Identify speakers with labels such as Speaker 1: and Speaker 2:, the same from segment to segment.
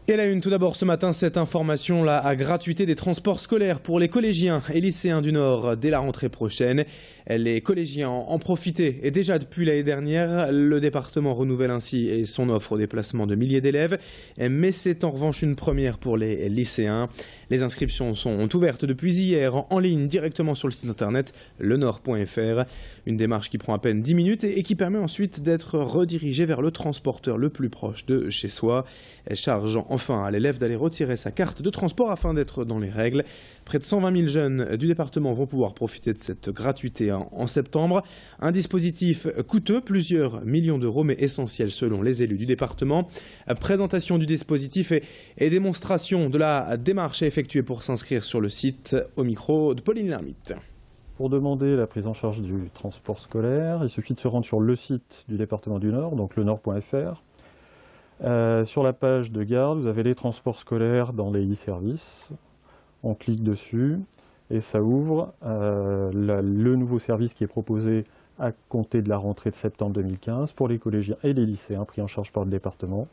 Speaker 1: Et à la une, tout d'abord ce matin, cette information, la gratuité des transports scolaires pour les collégiens et lycéens du Nord dès la rentrée prochaine. Les collégiens en profitaient et déjà depuis l'année dernière. Le département renouvelle ainsi son offre au déplacement de milliers d'élèves. Mais c'est en revanche une première pour les lycéens. Les inscriptions sont ouvertes depuis hier en ligne directement sur le site internet lenord.fr. Une démarche qui prend à peine 10 minutes et qui permet ensuite d'être redirigée vers le transporteur le plus proche de chez soi. Chargeant enfin à l'élève d'aller retirer sa carte de transport afin d'être dans les règles. Près de 120 000 jeunes du département vont pouvoir profiter de cette gratuité en septembre. Un dispositif coûteux, plusieurs millions d'euros, mais essentiel selon les élus du département. Présentation du dispositif et démonstration de la démarche à effectuer pour s'inscrire sur le site, au micro de Pauline Lermite.
Speaker 2: Pour demander la prise en charge du transport scolaire, il suffit de se rendre sur le site du département du Nord, donc lenord.fr. Sur la page de garde, vous avez les transports scolaires dans les e-services. On clique dessus et ça ouvre le nouveau service qui est proposé à compter de la rentrée de septembre 2015 pour les collégiens et les lycéens pris en charge par le département.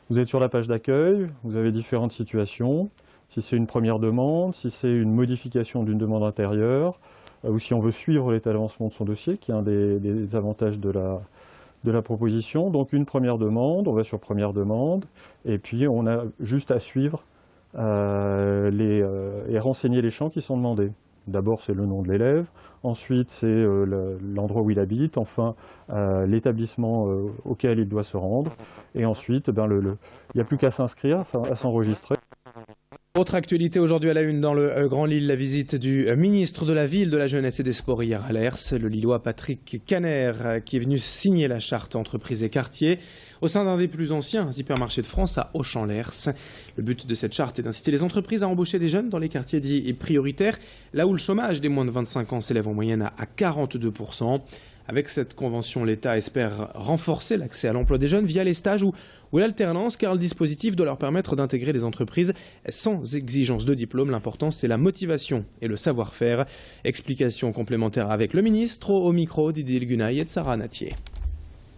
Speaker 2: Vous êtes sur la page d'accueil, vous avez différentes situations. Si c'est une première demande, si c'est une modification d'une demande antérieure, ou si on veut suivre l'état d'avancement de son dossier, qui est un des avantages de la proposition. Donc une première demande, on va sur première demande, et puis on a juste à suivre et renseigner les champs qui sont demandés. D'abord c'est le nom de l'élève, ensuite c'est l'endroit où il habite, enfin l'établissement auquel il doit se rendre, et ensuite il n'y a plus qu'à s'inscrire, à s'enregistrer.
Speaker 1: Autre actualité aujourd'hui à la une dans le Grand Lille, la visite du ministre de la Ville, de la Jeunesse et des Sports hier à Lers, le Lillois Patrick Caner, qui est venu signer la charte entreprises et quartiers au sein d'un des plus anciens hypermarchés de France à Auchan-Lers. Le but de cette charte est d'inciter les entreprises à embaucher des jeunes dans les quartiers dits prioritaires, là où le chômage des moins de 25 ans s'élève en moyenne à 42%. Avec cette convention, l'État espère renforcer l'accès à l'emploi des jeunes via les stages ou l'alternance, car le dispositif doit leur permettre d'intégrer des entreprises sans exigence de diplôme. L'important, c'est la motivation et le savoir-faire. Explication complémentaire avec le ministre au micro d'Idil Gunay et de Sarah Natier.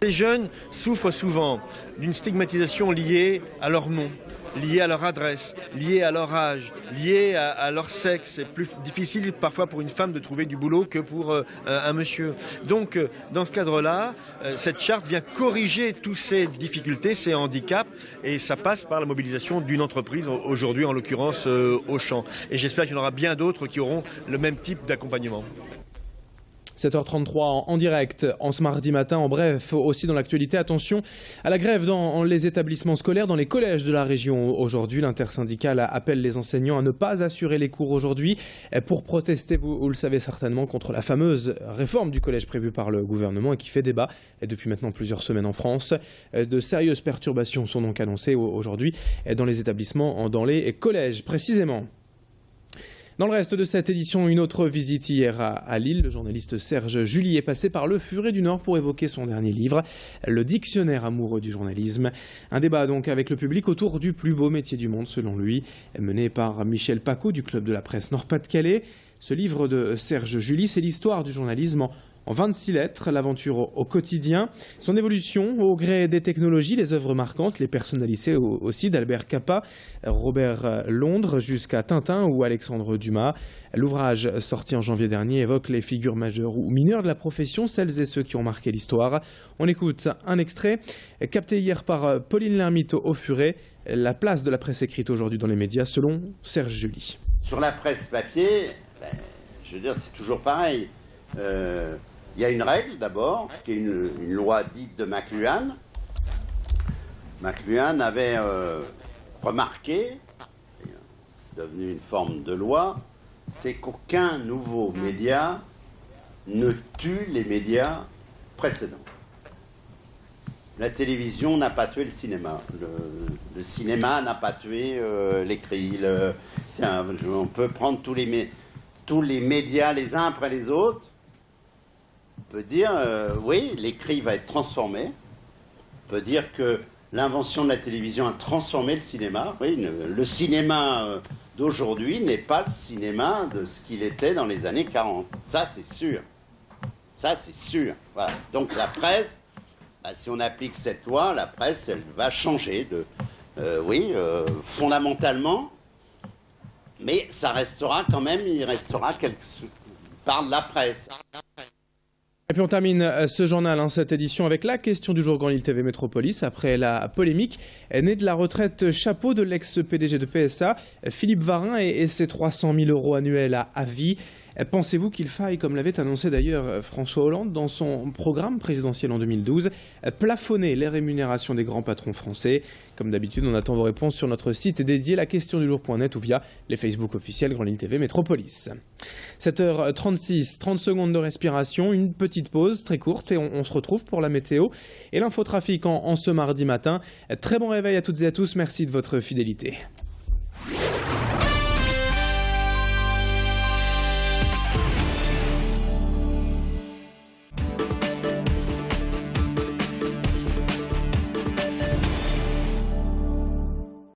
Speaker 3: Les jeunes souffrent souvent d'une stigmatisation liée à leur nom, liée à leur adresse, liée à leur âge, liée à leur sexe. C'est plus difficile parfois pour une femme de trouver du boulot que pour un monsieur. Donc dans ce cadre-là, cette charte vient corriger toutes ces difficultés, ces handicaps, et ça passe par la mobilisation d'une entreprise, aujourd'hui en l'occurrence Auchan. Et j'espère qu'il y en aura bien d'autres qui auront le même type d'accompagnement.
Speaker 1: 7h33 en direct, en ce mardi matin. En bref, aussi dans l'actualité, attention à la grève dans les établissements scolaires, dans les collèges de la région. Aujourd'hui, l'intersyndicale appelle les enseignants à ne pas assurer les cours aujourd'hui pour protester, vous le savez certainement, contre la fameuse réforme du collège prévue par le gouvernement et qui fait débat depuis maintenant plusieurs semaines en France. De sérieuses perturbations sont donc annoncées aujourd'hui dans les établissements, dans les collèges précisément. Dans le reste de cette édition, une autre visite hier à Lille. Le journaliste Serge July est passé par le Furet du Nord pour évoquer son dernier livre, Le dictionnaire amoureux du journalisme. Un débat donc avec le public autour du plus beau métier du monde selon lui, mené par Michel Pacaud du Club de la Presse Nord-Pas-de-Calais. Ce livre de Serge July, c'est l'histoire du journalisme en 26 lettres, l'aventure au quotidien, son évolution au gré des technologies, les œuvres marquantes, les personnalités aussi d'Albert Capa, Robert Londres jusqu'à Tintin ou Alexandre Dumas. L'ouvrage sorti en janvier dernier évoque les figures majeures ou mineures de la profession, celles et ceux qui ont marqué l'histoire. On écoute un extrait capté hier par Pauline Lermite au Furet, la place de la presse écrite aujourd'hui dans les médias selon Serge July.
Speaker 4: Sur la presse papier, je veux dire, c'est toujours pareil. Il y a une règle d'abord, qui est une loi dite de McLuhan. McLuhan avait remarqué, c'est devenu une forme de loi, c'est qu'aucun nouveau média ne tue les médias précédents. La télévision n'a pas tué le cinéma. Le cinéma n'a pas tué l'écrit. On peut prendre tous les médias les uns après les autres. On peut dire, oui, l'écrit va être transformé. On peut dire que l'invention de la télévision a transformé le cinéma. Oui, le cinéma d'aujourd'hui n'est pas le cinéma de ce qu'il était dans les années 40. Ça, c'est sûr. Ça, c'est sûr. Voilà. Donc la presse, si on applique cette loi, la presse, elle va changer fondamentalement, mais ça restera quand même, il restera par la presse.
Speaker 1: Et puis on termine ce journal, cette édition, avec la question du jour Grand Lille TV Métropolis. Après la polémique née de la retraite chapeau de l'ex-PDG de PSA, Philippe Varin et ses 300 000 € annuels à vie. Pensez-vous qu'il faille, comme l'avait annoncé d'ailleurs François Hollande dans son programme présidentiel en 2012, plafonner les rémunérations des grands patrons français? Comme d'habitude, on attend vos réponses sur notre site dédié laquestiondujour.net ou via les Facebook officiels Grand Lille TV Métropolis. 7h36, 30 secondes de respiration, une petite pause très courte et on se retrouve pour la météo et l'infotrafic en ce mardi matin. Très bon réveil à toutes et à tous, merci de votre fidélité.